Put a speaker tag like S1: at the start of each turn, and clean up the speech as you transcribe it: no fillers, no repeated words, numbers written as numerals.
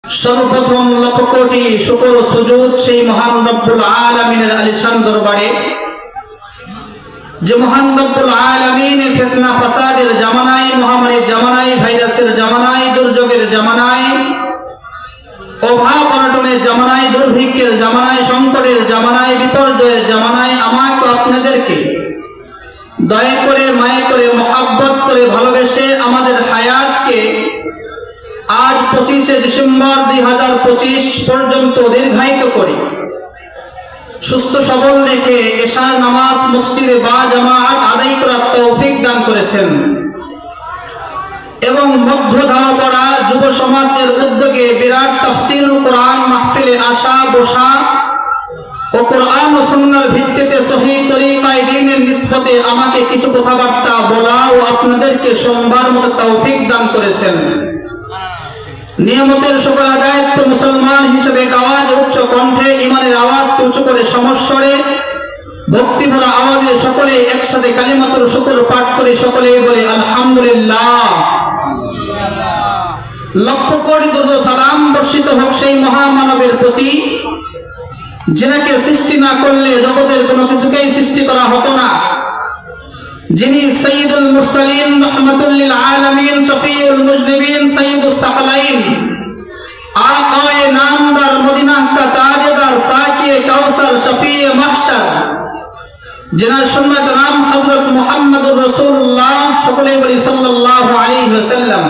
S1: সর্বপ্রথম লক্ষ কোটি শুকর ও সুজুদ সেই মহান রব্বুল আলামিনের আলিশান দরবারে, যে মহান রব্বুল আলামিন ফিতনা ফাসাদের জামানায়, মহামারীর জামানায়, ভাইরাসের জামানায়, দুর্যোগের জামানায়, অভাব অনটনের জামানায়, দুর্ভিক্ষের জামানায়, সংকটের জামানায়, বিপর্যয়ের জামানায় আমাকে আপনাদেরকে দয়া করে, মায়া করে, মহাব্বত করে, ভালোবেসে আমাদের হায়াতকে আজ 25শে ডিসেম্বর 2025 পর্যন্ত দীর্ঘায়িত করে সুস্থ সবল রেখে এশার নামাজ মসজিদে বা জামাআত আদায় করার তৌফিক দান করেছেন এবং মধ্যধাওয়া পড়া যুব সমাজের উদ্যোগে বিরাট তাফসীরুল কোরআন মাহফিলে আসা বসা ও কোরআন ও সুন্নাহর ভিত্তিতে সহিহ তরিকায় দ্বীনের নিসবতে আমাকে কিছু কথাবার্তা বলা ও আপনাদেরকে সোমবার মতো তৌফিক দান করেছেন। নিয়মতের সকল আদায়ত্ব মুসলমান হিসেবে আওয়াজ উচ্চ কণ্ঠে, ইমানের আওয়াজকে উঁচু করে সমস্বরে ভক্তিভরা আওয়াজে সকলে একসাথে কালিমাতুল শুকর পাঠ করে সকলে বলে আলহামদুলিল্লাহ। লক্ষ কোটি দরুদ ও সালাম বর্ষিত হোক সেই মহামানবের প্রতি, যিনাকে সৃষ্টি না করলে জগতের কোনো কিছুকেই সৃষ্টি করা হতো না, যিনি সাইয়্যিদুল মুরসালিন রাহমাতুল লিল আলামিন শফিউল মুজনিবিন সাইয়্যিদুস সাকালাইন আকায়ে নামদার মদিনাহ কা তাজদার সাকিয়ে কাউসার শফিয়ে মাহশর, যিনার সম্মানিত নাম হযরত মুহাম্মদুর রাসূলুল্লাহ, সকলেই বলি সাল্লাল্লাহু আলাইহি ওয়াসাল্লাম।